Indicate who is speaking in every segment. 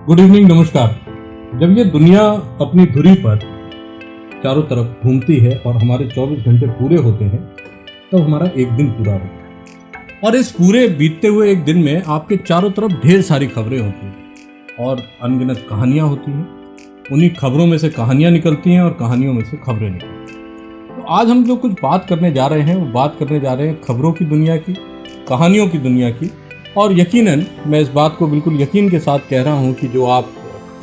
Speaker 1: Good evening, नमस्कार। जब ये दुनिया अपनी धुरी पर चारों तरफ घूमती है और हमारे 24 घंटे पूरे होते हैं तब हमारा एक दिन पूरा होता है। और इस पूरे बीतते हुए एक दिन में आपके चारों तरफ ढेर सारी खबरें होती हैं और अनगिनत कहानियाँ होती हैं। उन्हीं खबरों में से कहानियाँ निकलती हैं और कहानियों में से खबरें निकलती हैं। तो आज हम जो कुछ बात करने जा रहे हैं वो बात करने जा रहे हैं खबरों की दुनिया की, कहानियों की दुनिया की। और यकीनन मैं इस बात को बिल्कुल यकीन के साथ कह रहा हूँ कि जो आप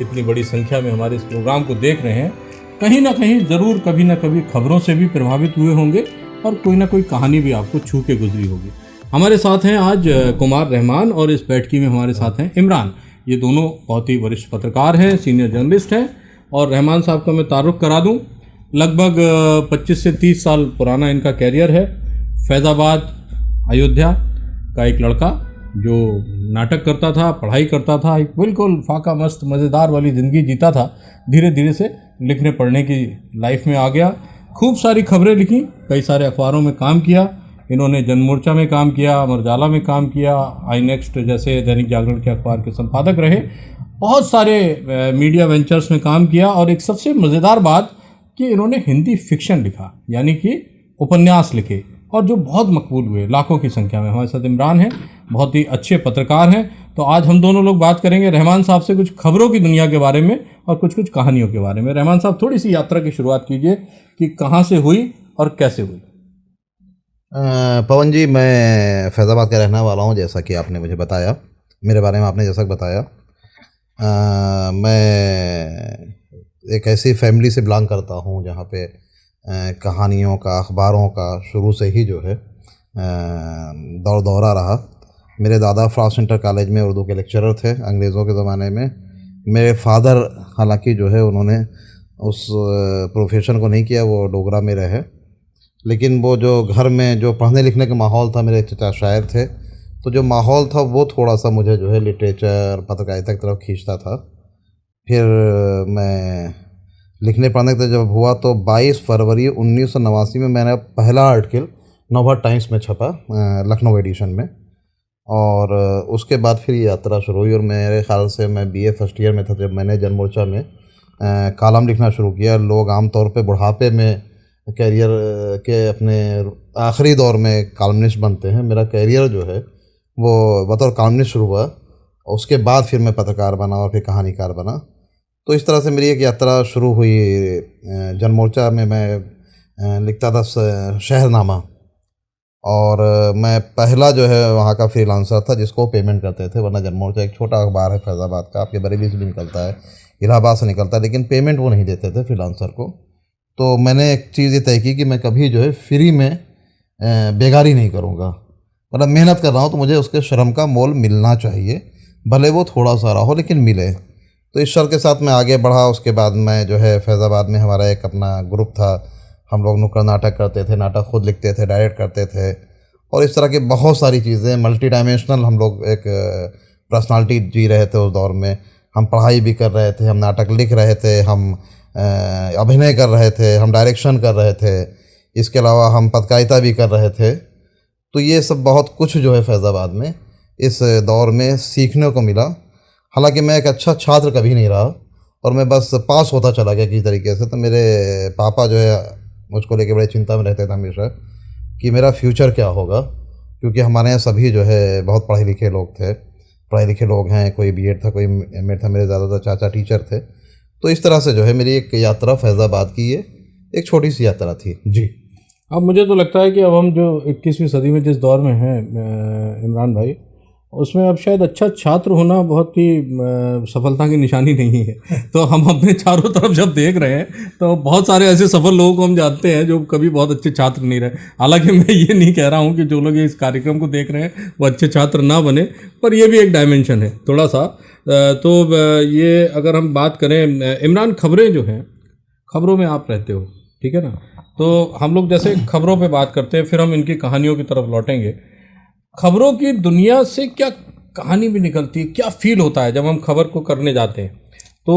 Speaker 1: इतनी बड़ी संख्या में हमारे इस प्रोग्राम को देख रहे हैं, कहीं ना कहीं ज़रूर कभी ना कभी खबरों से भी प्रभावित हुए होंगे और कोई ना कोई कहानी भी आपको छू के गुजरी होगी। हमारे साथ हैं आज कुमार रहमान और इस बैठकी में हमारे साथ हैं इमरान। ये दोनों बहुत ही वरिष्ठ पत्रकार हैं, सीनियर जर्नलिस्ट हैं। और रहमान साहब का मैं तारुफ करा दूं, लगभग 25 से 30 साल पुराना इनका कैरियर है। फैज़ाबाद, अयोध्या का एक लड़का जो नाटक करता था, पढ़ाई करता था, एक बिल्कुल फाका मस्त मज़ेदार वाली ज़िंदगी जीता था, धीरे धीरे से लिखने पढ़ने की लाइफ में आ गया। खूब सारी खबरें लिखी, कई सारे अखबारों में काम किया। इन्होंने जनमोर्चा में काम किया, अमर उजाला में काम किया, आई नेक्स्ट जैसे दैनिक जागरण के अखबार के संपादक रहे। बहुत सारे मीडिया वेंचर्स में काम किया। और एक सबसे मज़ेदार बात कि इन्होंने हिंदी फिक्शन लिखा, यानी कि उपन्यास लिखे और जो बहुत मकबूल हुए लाखों की संख्या में। हमारे साथ इमरान हैं, बहुत ही अच्छे पत्रकार हैं। तो आज हम दोनों लोग बात करेंगे रहमान साहब से कुछ खबरों की दुनिया के बारे में और कुछ कुछ कहानियों के बारे में। रहमान साहब, थोड़ी सी यात्रा की शुरुआत कीजिए कि कहाँ से हुई और कैसे हुई।
Speaker 2: पवन जी, मैं फैज़ाबाद का रहने वाला हूँ, जैसा कि आपने मुझे बताया, मेरे बारे में आपने जैसा बताया। मैं एक ऐसी फैमिली से बिलोंग करता हूँ जहाँ पे कहानियों का, अखबारों का शुरू से ही जो है दौर दौरा रहा। मेरे दादा फ्रांस इंटर कॉलेज में उर्दू के लेक्चरर थे अंग्रेज़ों के ज़माने में। मेरे फादर हालांकि जो है उन्होंने उस प्रोफेशन को नहीं किया, वो डोगरा में रहे, लेकिन वो जो घर में जो पढ़ने लिखने का माहौल था, मेरे चचा शायर थे, तो जो माहौल था वो थोड़ा सा मुझे जो है लिटरेचर, पत्रकारिता की तरफ खींचता था। फिर मैं लिखने पढ़ने का जब हुआ तो 22 फरवरी 1989 में मैंने पहला आर्टिकल नवभारत टाइम्स में छपा, लखनऊ एडिशन में। और उसके बाद फिर ये यात्रा शुरू हुई। और मेरे ख़्याल से मैं बीए फर्स्ट ईयर में था जब मैंने जनमोर्चा में कॉलम लिखना शुरू किया। लोग आमतौर पे बुढ़ापे में कैरियर के अपने आखिरी दौर में कॉलमनिस्ट बनते हैं। मेरा कैरियर जो है वो बतौर कॉलमनिस्ट शुरू हुआ, उसके बाद फिर मैं पत्रकार बना और फिर कहानीकार बना। तो इस तरह से मेरी एक यात्रा शुरू हुई। जनमोर्चा में मैं लिखता था शहरनामा, और मैं पहला जो है वहाँ का फ्रीलांसर था जिसको पेमेंट करते थे, वरना जनमोर्चा एक छोटा अखबार है फैज़ाबाद का, आपके बरेली से भी निकलता है, इलाहाबाद से निकलता है, लेकिन पेमेंट वो नहीं देते थे फ्रीलांसर को। तो मैंने एक चीज़ ये तय की कि मैं कभी जो है फ्री में बेगारी नहीं करूँगा। मतलब मेहनत कर रहा हूँ तो मुझे उसके श्रम का मोल मिलना चाहिए, भले वो थोड़ा सा रहा हो लेकिन मिले। तो इस शर्त के साथ मैं आगे बढ़ा। उसके बाद मैं जो है फैज़ाबाद में हमारा एक अपना ग्रुप था, हम लोग नुक्कड़ नाटक करते थे, नाटक खुद लिखते थे, डायरेक्ट करते थे, और इस तरह की बहुत सारी चीज़ें, मल्टी डायमेंशनल हम लोग एक पर्सनालिटी जी रहे थे उस दौर में। हम पढ़ाई भी कर रहे थे, हम नाटक लिख रहे थे, हम अभिनय कर रहे थे, हम डायरेक्शन कर रहे थे, इसके अलावा हम पत्रकारिता भी कर रहे थे। तो ये सब बहुत कुछ जो है फैज़ाबाद में इस दौर में सीखने को मिला। हालांकि मैं एक अच्छा छात्र कभी नहीं रहा और मैं बस पास होता चला गया किसी तरीके से। तो मेरे पापा जो है मुझको लेके बड़े चिंता में रहते थे हमेशा कि मेरा फ्यूचर क्या होगा, क्योंकि हमारे यहाँ सभी जो है बहुत पढ़े लिखे लोग थे, पढ़े लिखे लोग हैं, कोई बीएड था, कोई एमएड था, मेरे ज़्यादातर चाचा टीचर थे। तो इस तरह से जो है मेरी एक यात्रा फैज़ाबाद की ये एक छोटी सी यात्रा थी जी।
Speaker 1: अब मुझे तो लगता है कि अब हम जो 21वीं सदी में जिस दौर में हैं इमरान भाई, उसमें अब शायद अच्छा छात्र होना बहुत ही सफलता की निशानी नहीं है। तो हम अपने चारों तरफ जब देख रहे हैं तो बहुत सारे ऐसे सफल लोगों को हम जानते हैं जो कभी बहुत अच्छे छात्र नहीं रहे। हालांकि मैं ये नहीं कह रहा हूँ कि जो लोग इस कार्यक्रम को देख रहे हैं वो अच्छे छात्र ना बने, पर ये भी एक डायमेंशन है थोड़ा सा। तो ये अगर हम बात करें इमरान, खबरें जो हैं, खबरों में आप रहते हो, ठीक है ना, तो हम लोग जैसे खबरों पे बात करते हैं, फिर हम इनकी कहानियों की तरफ लौटेंगे। खबरों की दुनिया से क्या कहानी भी निकलती है, क्या फील होता है जब हम खबर को करने जाते हैं, तो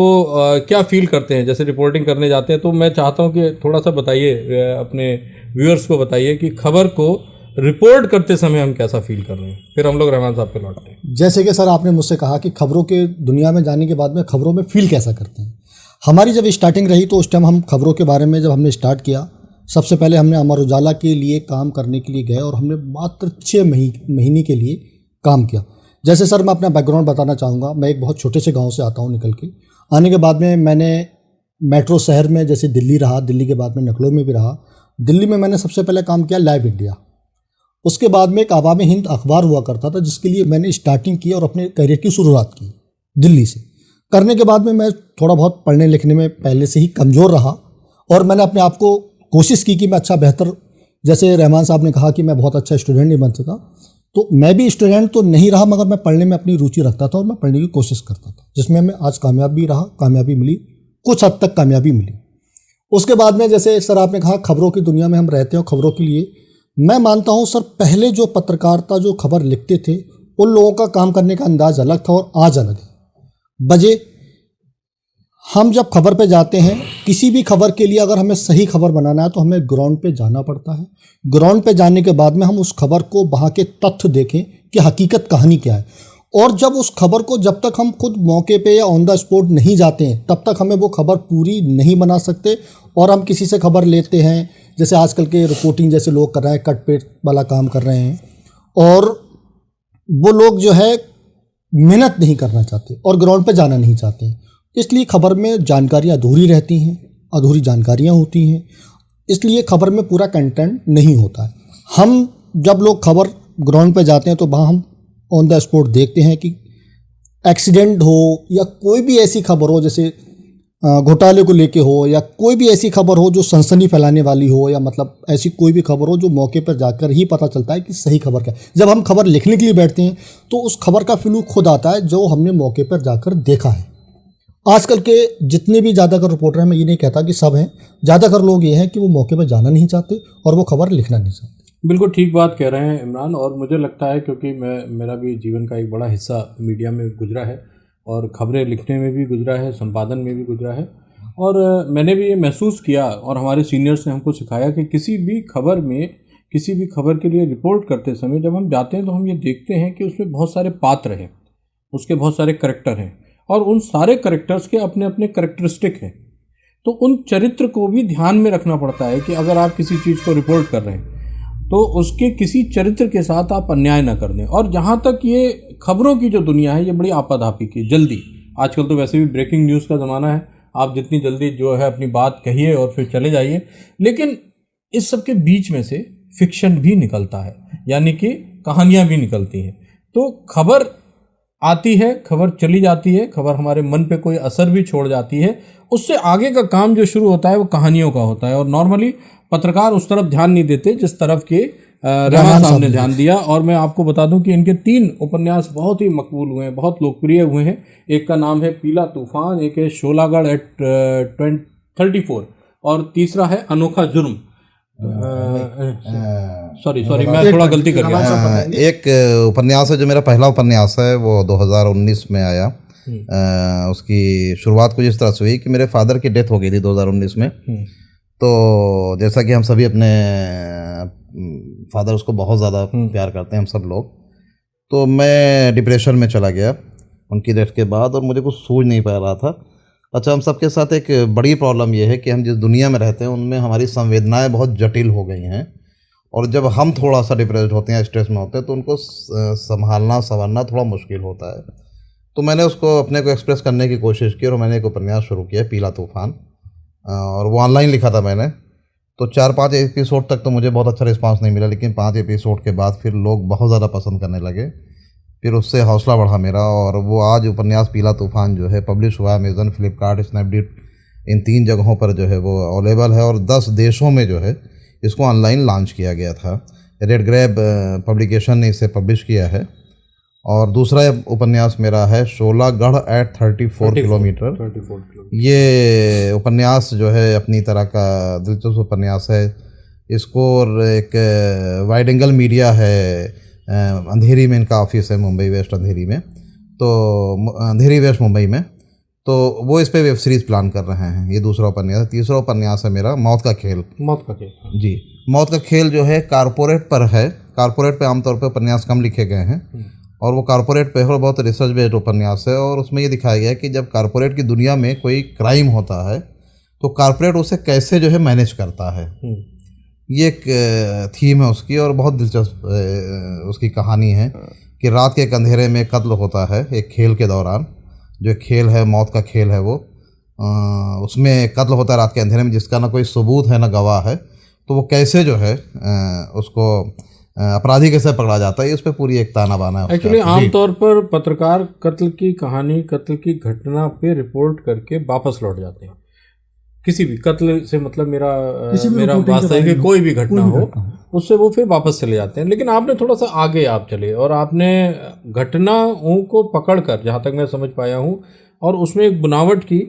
Speaker 1: क्या फील करते हैं जैसे रिपोर्टिंग करने जाते हैं। तो मैं चाहता हूं कि थोड़ा सा बताइए, अपने व्यूअर्स को बताइए कि खबर को रिपोर्ट करते समय हम कैसा फील कर रहे हैं, फिर हम लोग रहमान साहब पे लौटते हैं।
Speaker 3: जैसे कि सर आपने मुझसे कहा कि खबरों के दुनिया में जाने के बाद में खबरों में फील कैसा करते हैं। हमारी जब स्टार्टिंग रही तो उस टाइम हम खबरों के बारे में जब हमने स्टार्ट किया, सबसे पहले हमने अमर उजाला के लिए काम करने के लिए गए और हमने मात्र 6 महीने के लिए काम किया। जैसे सर मैं अपना बैकग्राउंड बताना चाहूँगा, मैं एक बहुत छोटे से गाँव से आता हूँ निकल के। आने के बाद में मैंने मेट्रो शहर में जैसे दिल्ली रहा, दिल्ली के बाद में लखनऊ में भी रहा। दिल्ली में मैंने सबसे पहले काम किया लाइव इंडिया। उसके बाद में एक आवाम हिंद अखबार हुआ करता था जिसके लिए मैंने स्टार्टिंग की और अपने करियर की शुरुआत की दिल्ली से। करने के बाद में मैं थोड़ा बहुत पढ़ने लिखने में पहले से ही कमज़ोर रहा और मैंने अपने आप को कोशिश की कि मैं अच्छा बेहतर, जैसे रहमान साहब ने कहा कि मैं बहुत अच्छा स्टूडेंट नहीं बन सका, तो मैं भी स्टूडेंट तो नहीं रहा मगर मैं पढ़ने में अपनी रुचि रखता था और मैं पढ़ने की कोशिश करता था, जिसमें मैं आज कामयाब भी रहा, कामयाबी मिली, कुछ हद तक कामयाबी मिली। उसके बाद में जैसे सर आपने कहा खबरों की दुनिया में हम रहते हैं, खबरों के लिए मैं मानता हूं सर पहले जो पत्रकारिता जो खबर लिखते थे उन लोगों का काम करने का अंदाज अलग था और आज अलग है। बजे हम जब खबर पे जाते हैं, किसी भी खबर के लिए अगर हमें सही खबर बनाना है तो हमें ग्राउंड पे जाना पड़ता है। ग्राउंड पे जाने के बाद में हम उस खबर को वहाँ के तथ्य देखें कि हकीकत कहानी क्या है, और जब उस खबर को जब तक हम खुद मौके पे या ऑन द स्पॉट नहीं जाते हैं तब तक हमें वो खबर पूरी नहीं बना सकते। और हम किसी से खबर लेते हैं, जैसे आजकल के रिपोर्टिंग जैसे लोग कर रहे हैं, कट पेट वाला काम कर रहे हैं, और वो लोग जो है मेहनत नहीं करना चाहते और ग्राउंड पे जाना नहीं चाहते, इसलिए खबर में जानकारियाँ अधूरी रहती हैं, अधूरी जानकारियाँ होती हैं, इसलिए खबर में पूरा कंटेंट नहीं होता है। हम जब लोग खबर ग्राउंड पे जाते हैं तो वहाँ हम ऑन द स्पॉट देखते हैं कि एक्सीडेंट हो या कोई भी ऐसी खबर हो, जैसे घोटाले को लेके हो या कोई भी ऐसी खबर हो जो सनसनी फैलाने वाली हो, या मतलब ऐसी कोई भी खबर हो जो मौके पर जाकर ही पता चलता है कि सही खबर क्या है। जब हम खबर लिखने के लिए बैठते हैं तो उस खबर का फ्लू खुद आता है जो हमने मौके पर जाकर देखा है। आजकल के जितने भी ज़्यादातर रिपोर्टर हैं, मैं ये नहीं कहता कि सब हैं, ज़्यादातर लोग ये हैं कि वो मौके पर जाना नहीं चाहते और वो खबर लिखना नहीं चाहते।
Speaker 1: बिल्कुल ठीक बात कह रहे हैं इमरान, और मुझे लगता है क्योंकि मेरा भी जीवन का एक बड़ा हिस्सा मीडिया में गुजरा है और खबरें लिखने में भी गुजरा है, संपादन में भी गुजरा है, और मैंने भी ये महसूस किया और हमारे सीनियर्स ने हमको सिखाया कि किसी भी खबर के लिए रिपोर्ट करते समय जब हम जाते हैं तो हम ये देखते हैं कि उसमें बहुत सारे पात्र हैं, उसके बहुत सारे करैक्टर हैं, और उन सारे करैक्टर्स के अपने अपने करैक्टरिस्टिक हैं। तो उन चरित्र को भी ध्यान में रखना पड़ता है कि अगर आप किसी चीज़ को रिपोर्ट कर रहे हैं तो उसके किसी चरित्र के साथ आप अन्याय ना कर दें। और जहाँ तक ये खबरों की जो दुनिया है ये बड़ी आपाधापी की, जल्दी, आजकल तो वैसे भी ब्रेकिंग न्यूज़ का ज़माना है, आप जितनी जल्दी जो है अपनी बात कहिए और फिर चले जाइए, लेकिन इस सब के बीच में से फिक्शन भी निकलता है, यानी कि कहानियाँ भी निकलती हैं। तो खबर आती है, खबर चली जाती है, खबर हमारे मन पे कोई असर भी छोड़ जाती है, उससे आगे का काम जो शुरू होता है वो कहानियों का होता है। और नॉर्मली पत्रकार उस तरफ ध्यान नहीं देते जिस तरफ के रहमान साहब ने ध्यान दिया। और मैं आपको बता दूं कि इनके 3 उपन्यास बहुत ही मकबूल हुए हैं, बहुत लोकप्रिय हुए हैं। एक का नाम है पीला तूफान, एक है शोलागढ़ एट 34, और तीसरा है अनोखा जुर्म। सॉरी मैं थोड़ा गलती कर गया।
Speaker 2: एक उपन्यास है जो मेरा पहला उपन्यास है, वो 2019 में आया। उसकी शुरुआत कुछ इस तरह से हुई कि मेरे फादर की डेथ हो गई थी 2019 में। तो जैसा कि हम सभी अपने फादर उसको बहुत ज़्यादा प्यार करते हैं, हम सब लोग, तो मैं डिप्रेशन में चला गया उनकी डेथ के बाद, और मुझे कुछ सूझ नहीं पा रहा था। अच्छा, हम सबके साथ एक बड़ी प्रॉब्लम ये है कि हम जिस दुनिया में रहते हैं उनमें हमारी संवेदनाएं बहुत जटिल हो गई हैं, और जब हम थोड़ा सा डिप्रेस्ड होते हैं, स्ट्रेस में होते हैं, तो उनको संभालना संवारना थोड़ा मुश्किल होता है। तो मैंने उसको अपने को एक्सप्रेस करने की कोशिश की और मैंने एक उपन्यास शुरू किया, पीला तूफान, और वो ऑनलाइन लिखा था मैंने। तो 4-5 एपिसोड तक तो मुझे बहुत अच्छा रिस्पांस नहीं मिला, लेकिन 5 एपिसोड के बाद फिर लोग बहुत ज़्यादा पसंद करने लगे। फिर उससे हौसला बढ़ा मेरा, और वो आज उपन्यास पीला तूफान जो है पब्लिश हुआ अमेज़न, फ्लिपकार्ट, स्नैपडील, इन 3 जगहों पर जो है वो अवेलेबल है, और 10 देशों में जो है इसको ऑनलाइन लॉन्च किया गया था। रेड ग्रैब पब्लिकेशन ने इसे पब्लिश किया है। और दूसरा उपन्यास मेरा है शोलागढ़ एट 34 किलोमीटर। ये उपन्यास जो है अपनी तरह का दिलचस्प उपन्यास है। इसको एक वाइड एंगल मीडिया है, अंधेरी में इनका ऑफिस है, मुंबई वेस्ट अंधेरी में, तो अंधेरी वेस्ट मुंबई में, तो वो इस पे वेब सीरीज़ प्लान कर रहे हैं। ये दूसरा उपन्यास है। तीसरा उपन्यास है मेरा मौत का खेल।
Speaker 1: मौत का खेल
Speaker 2: जी, मौत का खेल जो है कारपोरेट पर है, कारपोरेट पे आमतौर पे उपन्यास कम लिखे गए हैं, और वो कारपोरेट पे और बहुत रिसर्च बेस्ड उपन्यास है। और उसमें ये दिखाया गया है कि जब कारपोरेट की दुनिया में कोई क्राइम होता है तो कारपोरेट उसे कैसे जो है मैनेज करता है। ये एक थीम है उसकी, और बहुत दिलचस्प उसकी कहानी है कि रात के एक अंधेरे में कत्ल होता है एक खेल के दौरान, जो खेल है मौत का खेल है वो, उसमें कत्ल होता है रात के अंधेरे में, जिसका ना कोई सबूत है ना गवाह है। तो वो कैसे जो है उसको अपराधी कैसे पकड़ा जाता है, इस पे पूरी एक ताना बाना है।
Speaker 1: एक्चुअली आमतौर पर पत्रकार कत्ल की कहानी, कत्ल की घटना पे रिपोर्ट करके वापस लौट जाते हैं। किसी भी कत्ल से मतलब मेरा वास्ता है कि कोई भी घटना हो, उससे वो फिर वापस चले जाते हैं। लेकिन आपने थोड़ा सा आगे आप चले और आपने घटनाओं को पकड़कर, जहाँ तक मैं समझ पाया हूँ, और उसमें एक बनावट की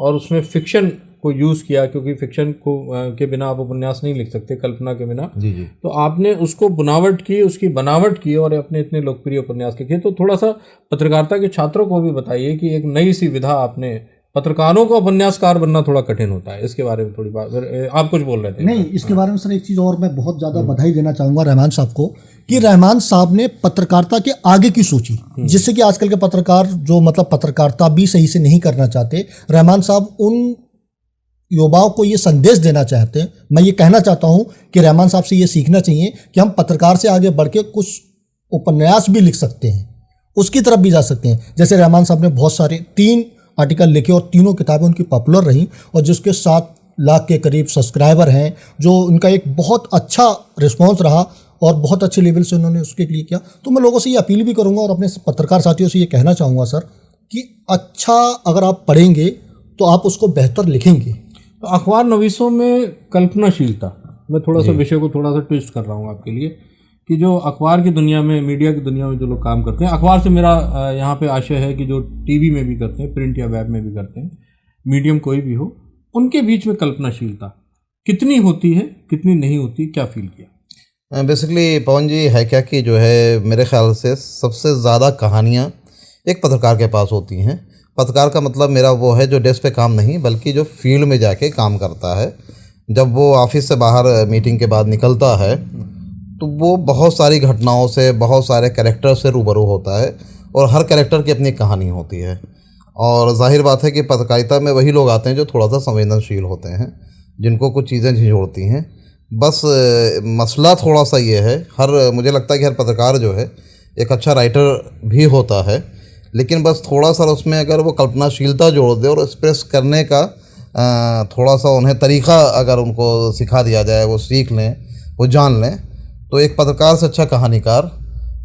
Speaker 1: और उसमें फिक्शन को यूज़ किया, क्योंकि फिक्शन को के बिना आप उपन्यास नहीं लिख सकते, कल्पना के बिना।
Speaker 2: जी जी।
Speaker 1: तो आपने उसको बनावट की, उसकी बनावट की और अपने इतने लोकप्रिय उपन्यास लिखे। तो थोड़ा सा पत्रकारिता के छात्रों को भी बताइए कि एक नई सी विधा आपने, पत्रकारों को उपन्यासकार बनना थोड़ा कठिन होता है, इसके बारे में थोड़ी बात। आप कुछ बोल रहे थे?
Speaker 3: नहीं, इसके बारे में सर एक चीज़ और मैं बहुत ज़्यादा बधाई देना चाहूँगा रहमान साहब को, कि रहमान साहब ने पत्रकारिता के आगे की सोची, जिससे कि आजकल के पत्रकार जो मतलब पत्रकारिता भी सही से नहीं करना चाहते, रहमान साहब उन युवाओं को ये संदेश देना चाहते हैं। मैं ये कहना चाहता हूँ कि रहमान साहब से ये सीखना चाहिए कि हम पत्रकार से आगे बढ़ के कुछ उपन्यास भी लिख सकते हैं, उसकी तरफ भी जा सकते हैं। जैसे रहमान साहब ने बहुत सारे 3 आर्टिकल लिखे और तीनों किताबें उनकी पॉपुलर रहीं, और जिसके 7 लाख के करीब सब्सक्राइबर हैं, जो उनका एक बहुत अच्छा रिस्पॉन्स रहा और बहुत अच्छे लेवल से उन्होंने उसके लिए किया। तो मैं लोगों से ये अपील भी करूँगा और अपने पत्रकार साथियों से ये कहना चाहूँगा सर कि अच्छा अगर आप पढ़ेंगे तो आप उसको बेहतर लिखेंगे।
Speaker 1: तो अखबार नवीसों में कल्पनाशीलता, मैं थोड़ा सा विषय को थोड़ा सा ट्विस्ट कर रहा हूँ आपके लिए, कि जो अखबार की दुनिया में, मीडिया की दुनिया में जो लोग काम करते हैं, अखबार से मेरा यहाँ पे आशय है कि जो टीवी में भी करते हैं, प्रिंट या वेब में भी करते हैं, मीडियम कोई भी हो, उनके बीच में कल्पनाशीलता कितनी होती है, कितनी नहीं होती, क्या फील किया?
Speaker 2: बेसिकली पवन जी है क्या कि जो है मेरे ख्याल से सबसे ज़्यादा कहानियाँ एक पत्रकार के पास होती हैं। पत्रकार का मतलब मेरा वो है जो डेस्क पे काम नहीं, बल्कि जो फील्ड में जाके काम करता है। जब वो ऑफिस से बाहर मीटिंग के बाद निकलता है तो वो बहुत सारी घटनाओं से, बहुत सारे कैरेक्टर से रूबरू होता है, और हर कैरेक्टर की अपनी कहानी होती है। और जाहिर बात है कि पत्रकारिता में वही लोग आते हैं जो थोड़ा सा संवेदनशील होते हैं, जिनको कुछ चीज़ें झिझोड़ती हैं। बस मसला थोड़ा सा ये है, मुझे लगता है कि हर पत्रकार जो है एक अच्छा राइटर भी होता है, लेकिन बस थोड़ा सा उसमें अगर वो कल्पनाशीलता जोड़ दे और एक्सप्रेस करने का थोड़ा सा उन्हें तरीक़ा अगर उनको सिखा दिया जाए, वो सीख लें, वो जान लें, तो एक पत्रकार से अच्छा कहानीकार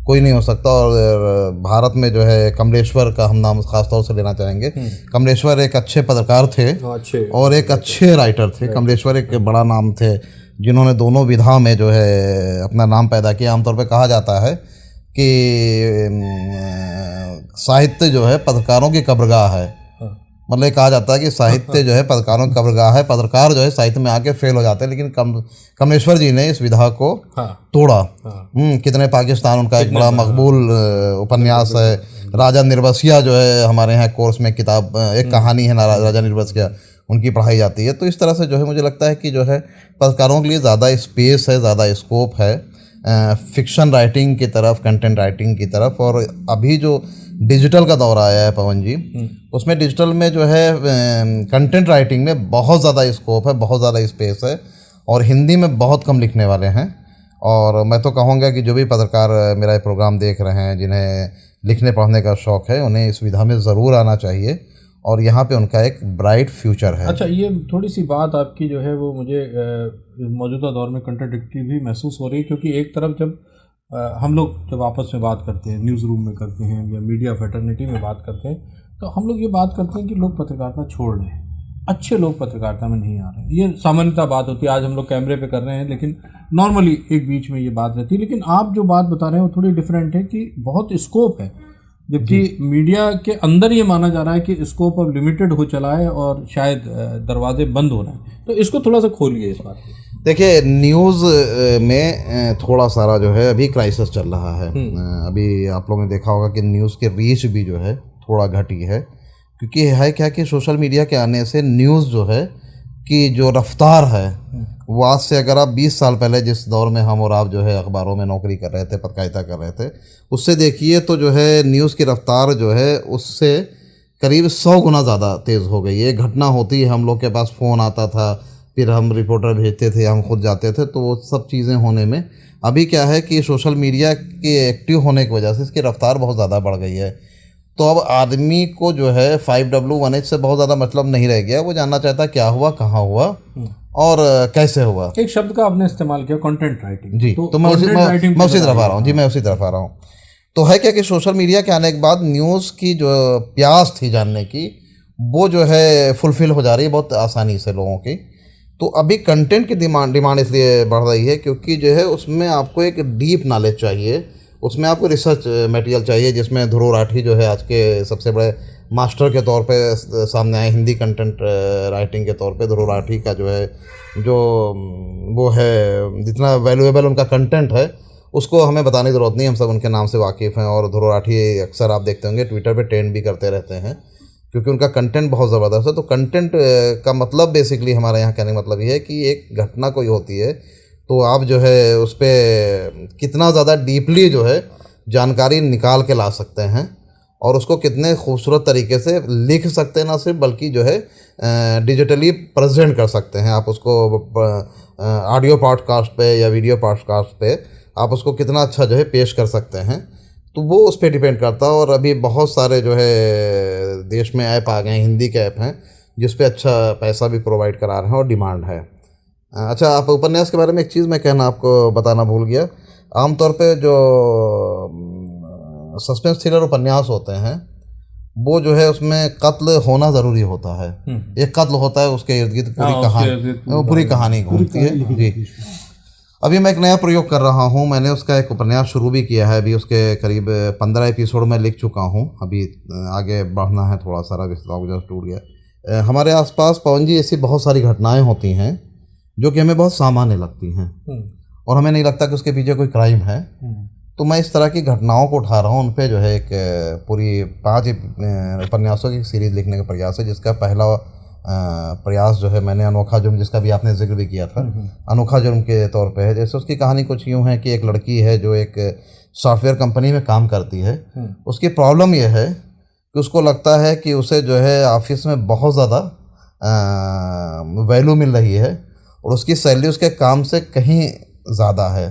Speaker 2: कोई नहीं हो सकता। और भारत में जो है कमलेश्वर का हम नाम खास तौर से लेना चाहेंगे। कमलेश्वर एक अच्छे पत्रकार थे और एक अच्छे राइटर थे। कमलेश्वर एक बड़ा नाम थे जिन्होंने दोनों विधा में जो है अपना नाम पैदा किया। आमतौर पे कहा जाता है कि साहित्य जो है पत्रकारों की कब्रगाह है। मतलब ये कहा जाता है कि साहित्य जो है पत्रकारों की कब्रगाह है, पत्रकार जो है साहित्य में आके फेल हो जाते हैं, लेकिन कमलेश्वर जी ने इस विधा को तोड़ा। कितने पाकिस्तान उनका एक बड़ा मकबूल उपन्यास है। राजा निर्बसिया जो है हमारे यहाँ कोर्स में किताब, एक कहानी है राजा निर्बसिया, उनकी पढ़ाई जाती है। तो इस तरह से जो है मुझे लगता है कि जो है पत्रकारों के लिए ज़्यादा स्पेस है, ज़्यादा स्कोप है फिक्शन राइटिंग की तरफ, कंटेंट राइटिंग की तरफ। और अभी जो डिजिटल का दौर आया है पवन जी, उसमें डिजिटल में जो है कंटेंट राइटिंग में बहुत ज़्यादा स्कोप है, बहुत ज़्यादा स्पेस है, और हिंदी में बहुत कम लिखने वाले हैं। और मैं तो कहूँगा कि जो भी पत्रकार मेरा ये प्रोग्राम देख रहे हैं, जिन्हें लिखने पढ़ने का शौक़ है, उन्हें इस विधा में ज़रूर आना चाहिए और यहाँ पे उनका एक ब्राइट फ्यूचर है।
Speaker 1: अच्छा, ये थोड़ी सी बात आपकी जो है वो मुझे मौजूदा दौर में कंट्राडिक्टरी भी महसूस हो रही है, क्योंकि एक तरफ जब हम लोग जब आपस में बात करते हैं, न्यूज़ रूम में करते हैं या मीडिया फ्रेटर्निटी में बात करते हैं, तो हम लोग ये बात करते हैं कि लोग पत्रकारिता छोड़ रहे हैं, अच्छे लोग पत्रकारिता में नहीं आ रहे हैं। ये सामान्यतः बात होती है। आज हम लोग कैमरे पे कर रहे हैं, लेकिन नॉर्मली एक बीच में ये बात रहती है। लेकिन आप जो बात बता रहे हैं वो थोड़ी डिफरेंट है कि बहुत स्कोप है, जबकि मीडिया के अंदर ये माना जा रहा है कि स्कोप अब लिमिटेड हो चला है और शायद दरवाजे बंद हो रहे हैं। तो इसको थोड़ा सा खोलिए इस बात को।
Speaker 2: देखिए, न्यूज़ में थोड़ा सारा जो है अभी क्राइसिस चल रहा है। अभी आप लोगों ने देखा होगा कि न्यूज़ के रीच भी जो है थोड़ा घटी है, क्योंकि है क्या कि सोशल मीडिया के आने से न्यूज़ जो है कि जो रफ्तार है वो आज से अगर आप 20 साल पहले जिस दौर में हम और आप जो है अखबारों में नौकरी कर रहे थे, पत्रकारिता कर रहे थे, उससे देखिए तो जो है न्यूज़ की रफ्तार जो है उससे करीब 100 गुना ज़्यादा तेज़ हो गई है। घटना होती है, हम लोग के पास फ़ोन आता था, फिर हम रिपोर्टर भेजते थे, हम खुद जाते थे, तो वो सब चीज़ें होने में अभी क्या है कि सोशल मीडिया के एक्टिव होने की वजह से इसकी रफ्तार बहुत ज़्यादा बढ़ गई है। तो अब आदमी को जो है 5W1H से बहुत ज़्यादा मतलब नहीं रह गया। वो जानना चाहता क्या हुआ, कहाँ हुआ और कैसे हुआ।
Speaker 1: एक शब्द का आपने इस्तेमाल किया, कंटेंट राइटिंग।
Speaker 2: जी, तो मैं उसी तरफ आ रहा हूँ जी, मैं उसी तरफ आ रहा हूँ। तो है क्या कि सोशल मीडिया के आने के बाद न्यूज़ की जो प्यास थी जानने की, वो जो है फुलफ़िल हो जा रही है बहुत आसानी से लोगों की। तो अभी कंटेंट की डिमांड इसलिए बढ़ रही है क्योंकि जो है उसमें आपको एक डीप नॉलेज चाहिए, उसमें आपको रिसर्च मटेरियल चाहिए, जिसमें ध्रुव राठी जो है आज के सबसे बड़े मास्टर के तौर पे सामने आए हिंदी कंटेंट राइटिंग के तौर पे। ध्रुव राठी का जो है वो है, जितना वैल्यूएबल उनका कंटेंट है उसको हमें बताने की ज़रूरत नहीं, हम सब उनके नाम से वाकिफ़ हैं। और ध्रुव राठी अक्सर आप देखते होंगे ट्विटर पे ट्रेंड भी करते रहते हैं क्योंकि उनका कंटेंट बहुत ज़बरदस्त है। तो कंटेंट का मतलब बेसिकली हमारे यहाँ कहने का मतलब ये है कि एक घटना कोई होती है तो आप जो है उस पर कितना ज़्यादा डीपली जो है जानकारी निकाल के ला सकते हैं और उसको कितने खूबसूरत तरीके से लिख सकते हैं, ना सिर्फ बल्कि जो है डिजिटली प्रेजेंट कर सकते हैं। आप उसको ऑडियो पॉडकास्ट पे या वीडियो पॉडकास्ट पे आप उसको कितना अच्छा जो है पेश कर सकते हैं, तो वो उस पर डिपेंड करता है। और अभी बहुत सारे जो है देश में ऐप आ गए हैं, हिंदी के ऐप हैं जिस पे अच्छा पैसा भी प्रोवाइड करा रहे हैं और डिमांड है। अच्छा, आप उपन्यास के बारे में एक चीज़ मैं कहना आपको बताना भूल गया। आमतौर पे जो सस्पेंस थ्रिलर उपन्यास होते हैं वो जो है उसमें कत्ल होना ज़रूरी होता है। एक कत्ल होता है, उसके इर्द गिर्द पूरी कहानी घूमती है जी। अभी मैं एक नया प्रयोग कर रहा हूँ, मैंने उसका एक उपन्यास शुरू भी किया है, अभी उसके करीब 15 एपिसोड में लिख चुका हूँ। अभी आगे बढ़ना है थोड़ा सा, जस्ट टूट गया। हमारे आसपास पवन जी ऐसी बहुत सारी घटनाएं होती हैं जो कि हमें बहुत सामान्य लगती हैं और हमें नहीं लगता कि उसके पीछे कोई क्राइम है। तो मैं इस तरह की घटनाओं को उठा रहा हूँ, उन पे जो है एक पूरी 5 उपन्यासों की सीरीज़ लिखने का प्रयास है, जिसका पहला प्रयास जो है मैंने अनोखा जुर्म, जिसका भी आपने जिक्र भी किया था, अनोखा जुर्म के तौर पे है। जैसे उसकी कहानी कुछ यूँ है कि एक लड़की है जो एक सॉफ्टवेयर कंपनी में काम करती है। उसकी प्रॉब्लम यह है कि उसको लगता है कि उसे जो है ऑफिस में बहुत ज़्यादा वैल्यू मिल रही है और उसकी सैलरी उसके काम से कहीं ज़्यादा है।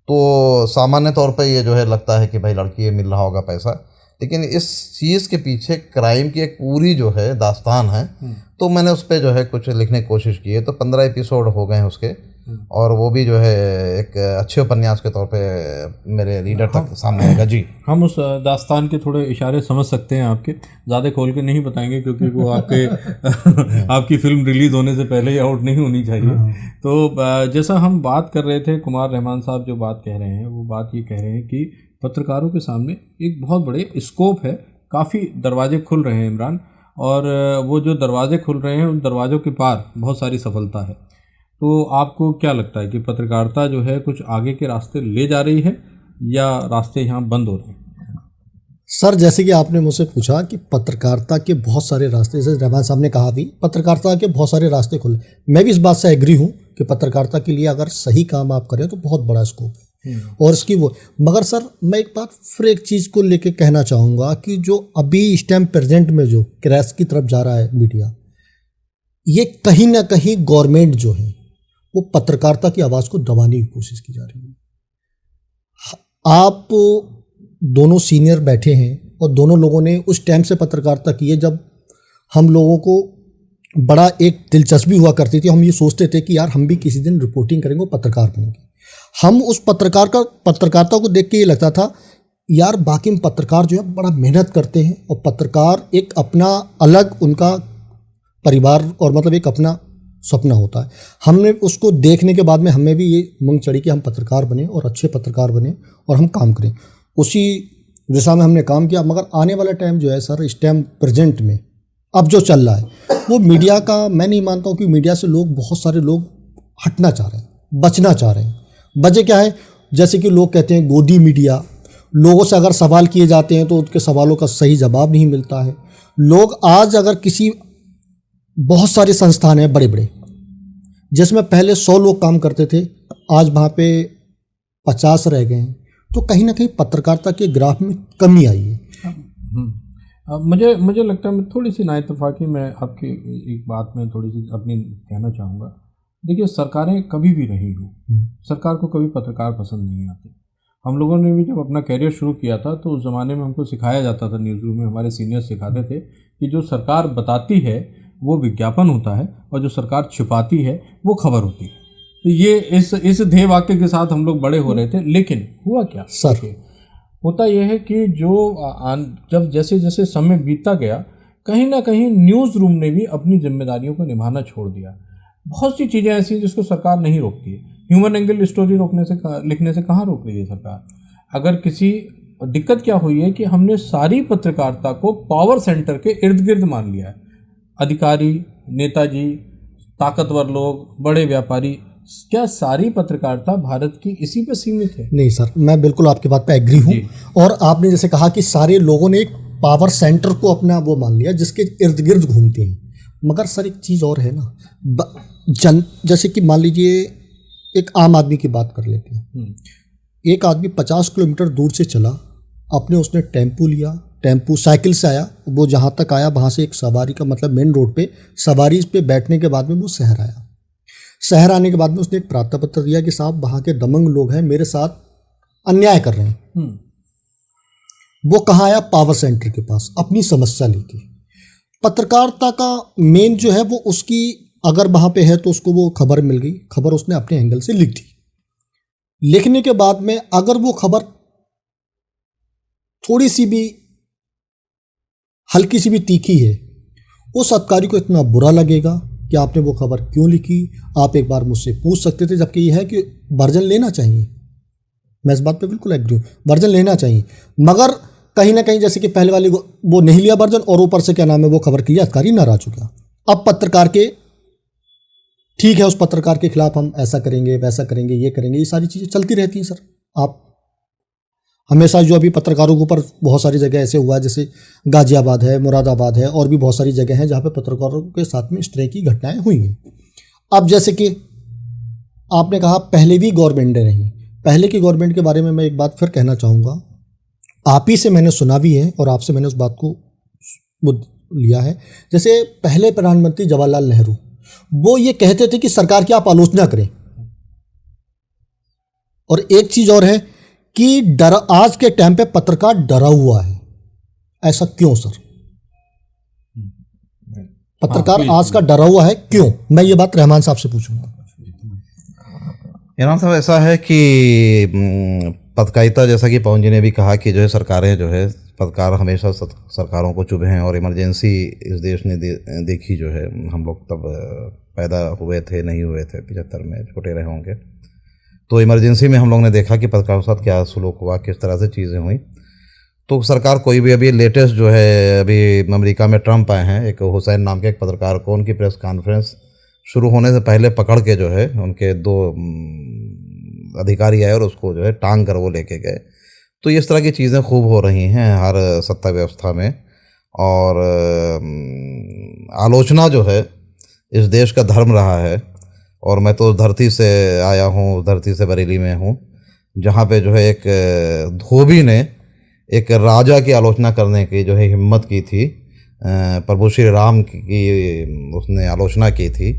Speaker 2: तो सामान्य तौर पे ये जो है लगता है कि भाई लड़की ये मिल रहा होगा पैसा, लेकिन इस चीज़ के पीछे क्राइम की एक पूरी जो है दास्तान है। तो मैंने उस पर जो है कुछ लिखने की कोशिश की है। तो 15 एपिसोड हो गए हैं उसके और वो भी जो है एक अच्छे उपन्यास के तौर पे मेरे रीडर तक सामने आएगा जी।
Speaker 1: हम उस दास्तान के थोड़े इशारे समझ सकते हैं आपके, ज़्यादा खोल के नहीं बताएंगे क्योंकि वो आपके आपकी फिल्म रिलीज़ होने से पहले ही आउट नहीं होनी चाहिए। तो जैसा हम बात कर रहे थे, कुमार रहमान साहब जो बात कह रहे हैं वो बात ये कह रहे हैं कि पत्रकारों के सामने एक बहुत बड़े स्कोप है, काफ़ी दरवाजे खुल रहे हैं इमरान, और वो जो दरवाजे खुल रहे हैं उन दरवाज़ों के पार बहुत सारी सफलता है। तो आपको क्या लगता है कि पत्रकारिता जो है कुछ आगे के रास्ते ले जा रही है या रास्ते यहाँ बंद हो रहे हैं?
Speaker 3: सर, जैसे कि आपने मुझसे पूछा कि पत्रकारिता के बहुत सारे रास्ते, जैसे रहमान साहब ने कहा भी पत्रकारिता के बहुत सारे रास्ते खुले, मैं भी इस बात से एग्री हूँ कि पत्रकारिता के लिए अगर सही काम आप करें तो बहुत बड़ा स्कोप है और इसकी वो। मगर सर, मैं एक बात फिर एक चीज़ को लेके कहना चाहूँगा कि जो अभी इस टाइम प्रेजेंट में जो क्रैश की तरफ जा रहा है मीडिया, ये कहीं ना कहीं गवर्नमेंट जो है वो पत्रकारिता की आवाज़ को दबाने की कोशिश की जा रही है। आप दोनों सीनियर बैठे हैं और दोनों लोगों ने उस टाइम से पत्रकारिता की है जब हम लोगों को बड़ा एक दिलचस्पी हुआ करती थी। हम ये सोचते थे कि यार हम भी किसी दिन रिपोर्टिंग करेंगे, पत्रकार बनेंगे। हम उस पत्रकारिता को देख के ये लगता था यार बाकी में पत्रकार जो है बड़ा मेहनत करते हैं और पत्रकार एक अपना अलग उनका परिवार और मतलब एक अपना सपना होता है। हमने उसको देखने के बाद में हमें भी ये उमंग चढ़ी कि हम पत्रकार बने और अच्छे पत्रकार बने और हम काम करें। उसी दिशा में हमने काम किया। मगर आने वाला टाइम जो है सर, इस टाइम प्रेजेंट में अब जो चल रहा है वो मीडिया का, मैं नहीं मानता हूँ कि मीडिया से लोग, बहुत सारे लोग हटना चाह रहे हैं, बचना चाह रहे हैं। वजह क्या है? जैसे कि लोग कहते हैं गोदी मीडिया, लोगों से अगर सवाल किए जाते हैं तो उनके सवालों का सही जवाब नहीं मिलता है। लोग आज अगर किसी, बहुत सारे संस्थान हैं बड़े बड़े, जिसमें पहले 100 लोग काम करते थे, आज वहाँ पे 50 रह गए हैं। तो कहीं ना कहीं पत्रकारिता के ग्राफ में कमी आई है।
Speaker 1: मुझे लगता है, मैं थोड़ी सी नाइतफाकी में आपकी एक बात में थोड़ी सी अपनी कहना चाहूँगा। देखिए, सरकारें कभी भी रही हो, सरकार को कभी पत्रकार पसंद नहीं आते। हम लोगों ने भी जब अपना करियर शुरू किया था तो उस ज़माने में हमको सिखाया जाता था, न्यूज़ रूम में हमारे सीनियर्स सिखाते थे कि जो सरकार बताती है वो विज्ञापन होता है और जो सरकार छिपाती है वो खबर होती है। तो ये इस ध्येय वाक्य के साथ हम लोग बड़े हो रहे थे। लेकिन हुआ क्या
Speaker 3: सर,
Speaker 1: होता यह है कि जब जैसे जैसे समय बीतता गया, कहीं ना कहीं न्यूज़ रूम ने भी अपनी जिम्मेदारियों को निभाना छोड़ दिया। बहुत सी चीज़ें ऐसी हैं जिसको सरकार नहीं रोकती है। ह्यूमन एंगल स्टोरी लिखने से कहाँ रोक रही है सरकार? अगर किसी दिक्कत क्या हुई है कि हमने सारी पत्रकारिता को पावर सेंटर के इर्द गिर्द मान लिया है। अधिकारी, नेताजी, ताकतवर लोग, बड़े व्यापारी, क्या सारी पत्रकारिता भारत की इसी पे सीमित है?
Speaker 3: नहीं सर, मैं बिल्कुल आपकी बात पे एग्री हूँ। और आपने जैसे कहा कि सारे लोगों ने एक पावर सेंटर को अपना वो मान लिया जिसके इर्द गिर्द घूमते हैं। मगर सर एक चीज़ और है ना, जैसे कि मान लीजिए एक आम आदमी की बात कर लेते हैं। एक आदमी 50 किलोमीटर दूर से चला, उसने टेम्पू लिया, टेम्पू साइकिल से आया, वो जहाँ तक आया वहाँ से एक सवारी का मतलब मेन रोड पे सवारी पे बैठने के बाद में वो शहर आया। शहर आने के बाद में उसने एक प्रार्थना पत्र दिया कि साहब वहाँ के दमंग लोग हैं, मेरे साथ अन्याय कर रहे हैं। वो कहाँ आया? पावर सेंटर के पास, अपनी समस्या लेके। पत्रकारिता का मेन जो है वो उसकी अगर वहाँ पे है तो उसको वो खबर मिल गई, खबर उसने अपने एंगल से लिख दी। लिखने के बाद में अगर वो खबर थोड़ी सी भी हल्की सी भी तीखी है, उस अधिकारी को इतना बुरा लगेगा कि आपने वो खबर क्यों लिखी। आप एक बार मुझसे पूछ सकते थे, जबकि यह है कि वर्जन लेना चाहिए। मैं इस बात पे बिल्कुल एग्री हूँ, वर्जन लेना चाहिए। मगर कहीं ना कहीं जैसे कि पहले वाली वो नहीं लिया वर्जन, और ऊपर से क्या नाम है वो खबर के लिए अधिकारी नाराज हो गया। अब पत्रकार के ठीक है, उस पत्रकार के खिलाफ हम ऐसा करेंगे, वैसा करेंगे, ये करेंगे, ये सारी चीज़ें चलती रहती हैं सर। आप हमेशा जो अभी पत्रकारों के ऊपर बहुत सारी जगह ऐसे हुआ है, जैसे गाजियाबाद है, मुरादाबाद है, और भी बहुत सारी जगह हैं जहाँ पे पत्रकारों के साथ में इस तरह की घटनाएं हुई हैं। अब जैसे कि आपने कहा पहले भी गवर्नमेंटें रहीं, पहले की गवर्नमेंट के बारे में मैं एक बात फिर कहना चाहूँगा। आप ही से मैंने सुना भी है और आपसे मैंने उस बात को लिया है। जैसे पहले प्रधानमंत्री जवाहरलाल नेहरू, वो ये कहते थे कि सरकार की आप आलोचना करें। और एक चीज़ और है कि आज के टाइम पे पत्रकार डरा हुआ है। ऐसा क्यों सर? पत्रकार आज का डरा हुआ है क्यों? मैं ये बात रहमान साहब से पूछूंगा।
Speaker 2: रहमान साहब, ऐसा है कि पत्रकारिता, जैसा कि पवन जी ने भी कहा कि जो है सरकारें जो है पत्रकार हमेशा सरकारों को चुभे हैं। और इमरजेंसी इस देश ने देखी जो है, हम लोग तब पैदा हुए थे नहीं हुए थे, 75 में छोटे रहे होंगे। तो इमरजेंसी में हम लोग ने देखा कि पत्रकारों के साथ क्या सलूक हुआ, किस तरह से चीज़ें हुई। तो सरकार कोई भी, अभी लेटेस्ट जो है, अभी अमेरिका में ट्रंप आए हैं, एक हुसैन नाम के एक पत्रकार को उनकी प्रेस कॉन्फ्रेंस शुरू होने से पहले पकड़ के जो है उनके 2 अधिकारी आए और उसको जो है टांग कर वो लेके गए। तो इस तरह की चीज़ें खूब हो रही हैं हर सत्ता व्यवस्था में। और आलोचना जो है इस देश का धर्म रहा है। और मैं तो धरती से आया हूँ, धरती से बरेली में हूँ, जहाँ पे जो है एक धोबी ने एक राजा की आलोचना करने की जो है हिम्मत की थी। प्रभु श्री राम की उसने आलोचना की थी।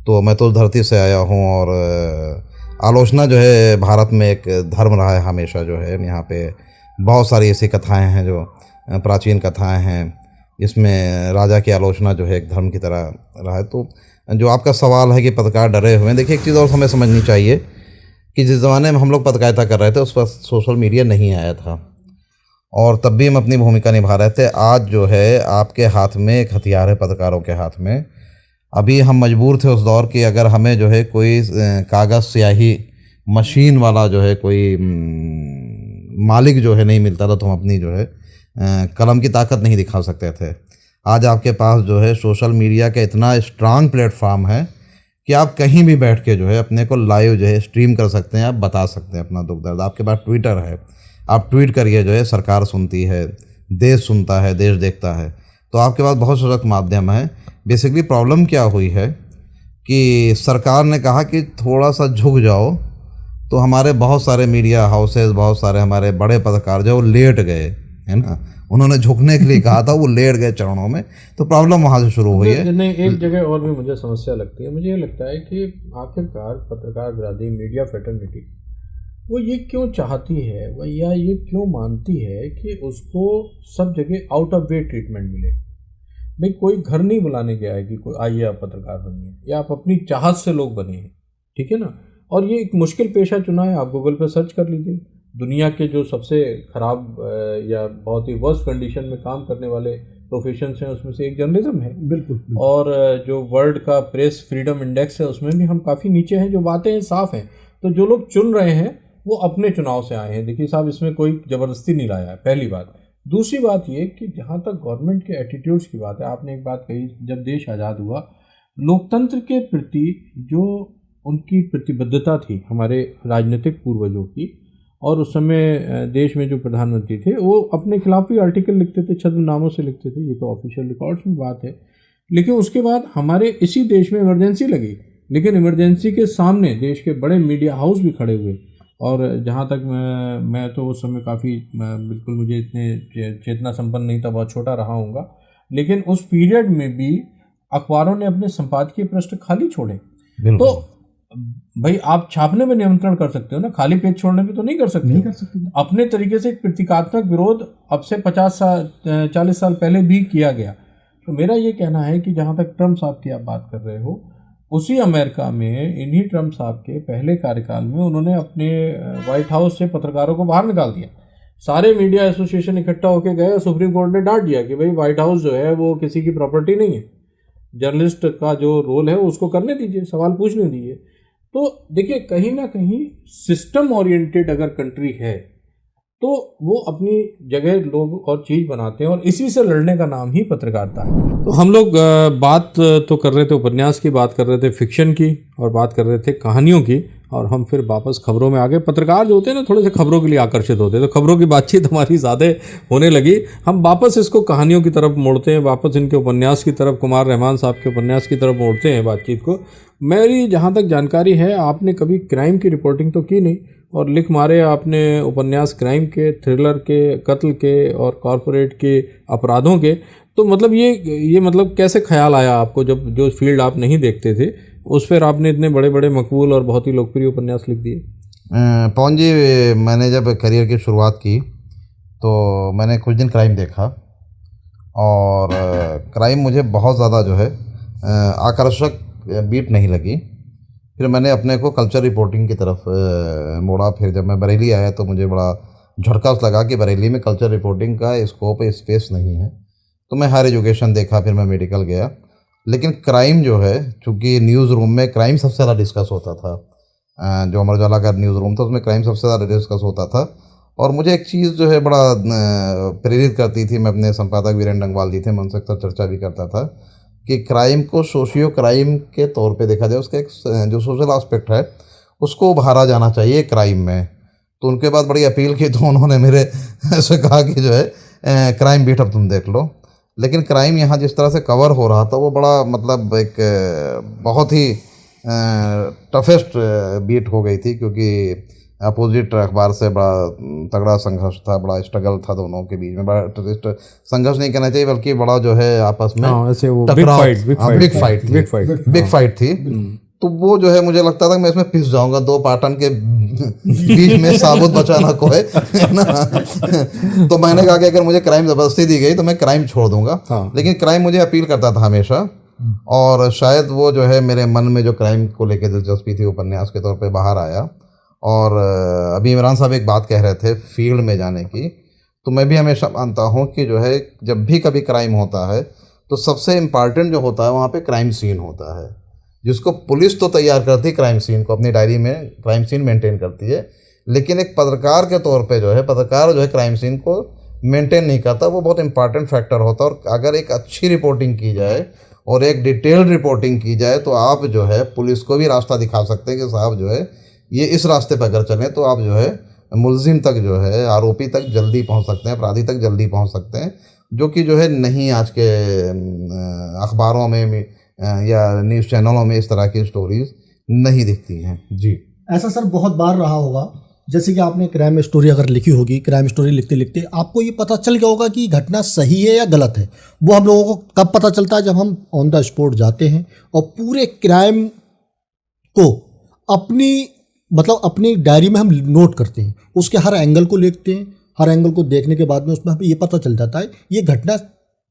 Speaker 2: तो मैं तो धरती से आया हूँ। और आलोचना जो है भारत में एक धर्म रहा है हमेशा। जो है यहाँ पे बहुत सारी ऐसी कथाएं हैं जो प्राचीन कथाएं हैं, इसमें राजा की आलोचना जो है एक धर्म की तरह रहा है। तो जो आपका सवाल है कि पत्रकार डरे हुए हैं, देखिए एक चीज़ और हमें समझनी चाहिए कि जिस ज़माने में हम लोग पत्रकारिता कर रहे थे उस वक्त सोशल मीडिया नहीं आया था, और तब भी हम अपनी भूमिका निभा रहे थे। आज जो है आपके हाथ में एक हथियार है, पत्रकारों के हाथ में। अभी हम मजबूर थे उस दौर की, अगर हमें जो है कोई कागज़ स्याही मशीन वाला जो है कोई मालिक जो है नहीं मिलता था, तो हम अपनी जो है कलम की ताकत नहीं दिखा सकते थे। आज आपके पास जो है सोशल मीडिया का इतना स्ट्रांग प्लेटफॉर्म है कि आप कहीं भी बैठ के जो है अपने को लाइव जो है स्ट्रीम कर सकते हैं, आप बता सकते हैं अपना दुख दर्द। आपके पास ट्विटर है, आप ट्वीट करिए, जो है सरकार सुनती है, देश सुनता है, देश देखता है। तो आपके पास बहुत सशक्त माध्यम है। बेसिकली प्रॉब्लम क्या हुई है कि सरकार ने कहा कि थोड़ा सा झुक जाओ, तो हमारे बहुत सारे मीडिया हाउसेस, बहुत सारे हमारे बड़े पत्रकार जो वो लेट गए, है ना। उन्होंने झुकने के लिए कहा था, वो लेट गए चरणों में, तो प्रॉब्लम वहाँ से शुरू हुई है।
Speaker 1: नहीं, एक जगह और भी मुझे समस्या लगती है। मुझे ये लगता है कि आखिरकार पत्रकार बिरादरी, मीडिया फ्रेटर्निटी, वो ये क्यों चाहती है या ये क्यों मानती है कि उसको सब जगह आउट ऑफ वे ट्रीटमेंट मिले। भाई कोई घर नहीं बुलाने गया है कि कोई आइए आप पत्रकार बनिए, या आप अपनी चाहत से लोग बने हैं, ठीक है ना। और ये एक मुश्किल पेशा चुना है। आप गूगल पे सर्च कर लीजिए, दुनिया के जो सबसे ख़राब या बहुत ही वर्स्ट कंडीशन में काम करने वाले प्रोफेशंस हैं उसमें से एक जर्नलिज्म है।
Speaker 3: बिल्कुल।
Speaker 1: और जो वर्ल्ड का प्रेस फ्रीडम इंडेक्स है उसमें भी हम काफ़ी नीचे हैं। जो बातें हैं साफ़ हैं। तो जो लोग चुन रहे हैं वो अपने चुनाव से आए हैं। देखिए साहब, इसमें कोई ज़बरदस्ती नहीं लाया है, पहली बात। दूसरी बात ये कि जहाँ तक गवर्नमेंट के एटीट्यूड्स की बात है, आपने एक बात कही, जब देश आज़ाद हुआ, लोकतंत्र के प्रति जो उनकी प्रतिबद्धता थी हमारे राजनीतिक पूर्वजों की, और उस समय देश में जो प्रधानमंत्री थे वो अपने खिलाफ भी आर्टिकल लिखते थे, छद्मनामों से लिखते थे, ये तो ऑफिशियल रिकॉर्ड्स में बात है। लेकिन उसके बाद हमारे इसी देश में इमरजेंसी लगी, लेकिन इमरजेंसी के सामने देश के बड़े मीडिया हाउस भी खड़े हुए। और जहाँ तक मैं तो उस समय काफ़ी, बिल्कुल मुझे इतने चेतना संपन्न नहीं था, बहुत छोटा रहा हूँगा, लेकिन उस पीरियड में भी अखबारों ने अपने संपादकीय पृष्ठ खाली छोड़े। तो भाई आप छापने में नियंत्रण कर सकते हो ना, खाली पेज छोड़ने में तो नहीं कर सकते। अपने तरीके से एक प्रतीकात्मक विरोध अब से 40 साल पहले भी किया गया। तो मेरा ये कहना है कि जहाँ तक ट्रम्प साहब की आप बात कर रहे हो, उसी अमेरिका में इन्हीं ट्रम्प साहब के पहले कार्यकाल में उन्होंने अपने व्हाइट हाउस से पत्रकारों को बाहर निकाल दिया। सारे मीडिया एसोसिएशन इकट्ठा होकर गए और सुप्रीम कोर्ट ने डांट दिया कि भाई व्हाइट हाउस जो है वो किसी की प्रॉपर्टी नहीं है, जर्नलिस्ट का जो रोल है उसको करने दीजिए, सवाल पूछने दीजिए। तो देखिए, कहीं ना कहीं सिस्टम ओरिएंटेड अगर कंट्री है तो वो अपनी जगह लोग और चीज़ बनाते हैं, और इसी से लड़ने का नाम ही पत्रकारिता है। तो हम लोग बात तो कर रहे थे उपन्यास की, बात कर रहे थे फिक्शन की, और बात कर रहे थे कहानियों की, और हम फिर वापस खबरों में आ गए। पत्रकार जो होते हैं ना, थोड़े से खबरों के लिए आकर्षित होते हैं, तो खबरों की बातचीत हमारी ज़्यादा होने लगी। हम वापस इसको कहानियों की तरफ मोड़ते हैं, वापस इनके उपन्यास की तरफ, कुमार रहमान साहब के उपन्यास की तरफ मोड़ते हैं बातचीत को। मेरी जहाँ तक जानकारी है, आपने कभी क्राइम की रिपोर्टिंग तो की नहीं, और लिख मारे आपने उपन्यास क्राइम के, थ्रिलर के, कत्ल के और कॉरपोरेट के अपराधों के। तो मतलब ये मतलब कैसे ख्याल आया आपको, जब जो फील्ड आप नहीं देखते थे उस पर आपने इतने बड़े बड़े मकबूल और बहुत ही लोकप्रिय उपन्यास लिख दिए?
Speaker 2: पवन जी, मैंने जब करियर की शुरुआत की तो मैंने कुछ दिन क्राइम देखा, और क्राइम मुझे बहुत ज़्यादा जो है आकर्षक बीट नहीं लगी। फिर मैंने अपने को कल्चर रिपोर्टिंग की तरफ मोड़ा। फिर जब मैं बरेली आया तो मुझे बड़ा झटका लगा कि बरेली में कल्चर रिपोर्टिंग का स्कोप, स्पेस नहीं है। तो मैं हायर एजुकेशन देखा, फिर मैं मेडिकल गया। लेकिन क्राइम जो है, चूँकि न्यूज़ रूम में क्राइम सबसे ज़्यादा डिस्कस होता था, जो अमर उजाला का न्यूज़ रूम था उसमें क्राइम सबसे ज़्यादा डिस्कस होता था। और मुझे एक चीज़ जो है बड़ा प्रेरित करती थी, मैं अपने संपादक वीरेंद्र डंगवाल जी थे, मैं उनसे अक्सर चर्चा भी करता था कि क्राइम को सोशियो क्राइम के तौर पे देखा जाए, उसका एक जो सोशल एस्पेक्ट है उसको उभारा जाना चाहिए क्राइम में। तो उनके बाद बड़ी अपील की, तो उन्होंने मेरे ऐसे कहा कि जो है क्राइम बीट अब तुम देख लो। लेकिन क्राइम यहाँ जिस तरह से कवर हो रहा था वो बड़ा मतलब एक बहुत ही टफेस्ट बीट हो गई थी, क्योंकि अपोजिट अखबार से बड़ा तगड़ा संघर्ष था, बड़ा स्ट्रगल था दोनों के बीच में। बड़ा संघर्ष नहीं कहना चाहिए, बल्कि बड़ा जो है आपस में बिग फाइट थी। तो वो जो है मुझे लगता था कि मैं इसमें पिस जाऊंगा, दो पाटन के बीच में साबुत बचाना को है ना। तो मैंने कहा कि अगर मुझे क्राइम जबरदस्ती दी गई तो मैं क्राइम छोड़ दूंगा। लेकिन क्राइम मुझे अपील करता था हमेशा, और शायद वो जो है मेरे मन में जो क्राइम को लेकर दिलचस्पी थी उपन्यास के तौर पे बाहर आया। और अभी इमरान साहब एक बात कह रहे थे फील्ड में जाने की, तो मैं भी हमेशा मानता हूँ कि जो है जब भी कभी क्राइम होता है तो सबसे इम्पॉर्टेंट जो होता है वहाँ पे क्राइम सीन होता है, जिसको पुलिस तो तैयार करती है, क्राइम सीन को अपनी डायरी में क्राइम सीन मेंटेन करती है, लेकिन एक पत्रकार के तौर पे जो है पत्रकार जो है क्राइम सीन को मेंटेन नहीं करता। वो बहुत इंपॉर्टेंट फैक्टर होता है। और अगर एक अच्छी रिपोर्टिंग की जाए और एक डिटेल्ड रिपोर्टिंग की जाए तो आप जो है पुलिस को भी रास्ता दिखा सकते हैं कि साहब जो है ये इस रास्ते पर अगर चलें तो आप जो है मुलजिम तक जो है, आरोपी तक जल्दी पहुंच सकते हैं, अपराधी तक जल्दी पहुंच सकते हैं, जो कि जो है नहीं आज के अखबारों में या न्यूज़ चैनलों में इस तरह की स्टोरीज नहीं दिखती हैं। जी,
Speaker 3: ऐसा सर बहुत बार रहा होगा, जैसे कि आपने क्राइम स्टोरी अगर लिखी होगी, क्राइम स्टोरी लिखते लिखते आपको ये पता चल गया होगा कि घटना सही है या गलत है। वो हम लोगों को कब पता चलता है? जब हम ऑन द स्पॉट जाते हैं और पूरे क्राइम को अपनी डायरी में हम नोट करते हैं, उसके हर एंगल को देखते हैं। हर एंगल को देखने के बाद में उसमें हमें ये पता चल जाता है ये घटना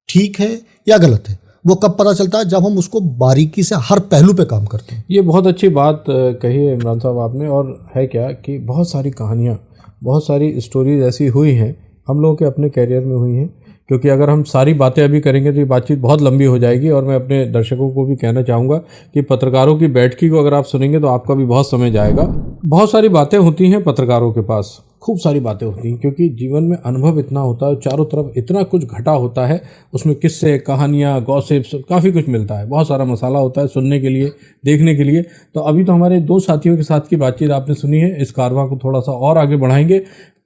Speaker 3: ठीक है या गलत है। वो कब पता चलता है? जब हम उसको बारीकी से हर पहलू पे काम करते हैं।
Speaker 1: ये बहुत अच्छी बात कही है इमरान साहब आपने। और है क्या कि बहुत सारी कहानियाँ, बहुत सारी स्टोरीज ऐसी हुई हैं, हम लोगों के अपने कैरियर में हुई हैं, क्योंकि अगर हम सारी बातें अभी करेंगे तो ये बातचीत बहुत लंबी हो जाएगी। और मैं अपने दर्शकों को भी कहना चाहूँगा कि पत्रकारों की बैठकी को अगर आप सुनेंगे तो आपका भी बहुत समय जाएगा। बहुत सारी बातें होती हैं पत्रकारों के पास, खूब सारी बातें होती हैं, क्योंकि जीवन में अनुभव इतना होता है, चारों तरफ इतना कुछ घटा होता है, उसमें किस्से, कहानियाँ, गॉसिप्स, काफ़ी कुछ मिलता है, बहुत सारा मसाला होता है सुनने के लिए, देखने के लिए। तो अभी तो हमारे दो साथियों के साथ की बातचीत आपने सुनी है, इस कारवां को थोड़ा सा और आगे बढ़ाएंगे,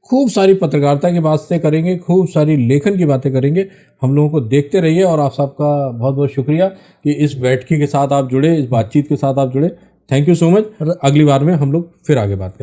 Speaker 1: खूब सारी पत्रकारिता की बातें करेंगे, खूब सारी लेखन की बातें करेंगे। हम लोगों को देखते रहिए। और आप सबका बहुत बहुत शुक्रिया कि इस बैठकी के साथ आप जुड़े, इस बातचीत के साथ आप जुड़े। Thank you so much. अगली बार में हम लोग फिर आगे बात करेंगे।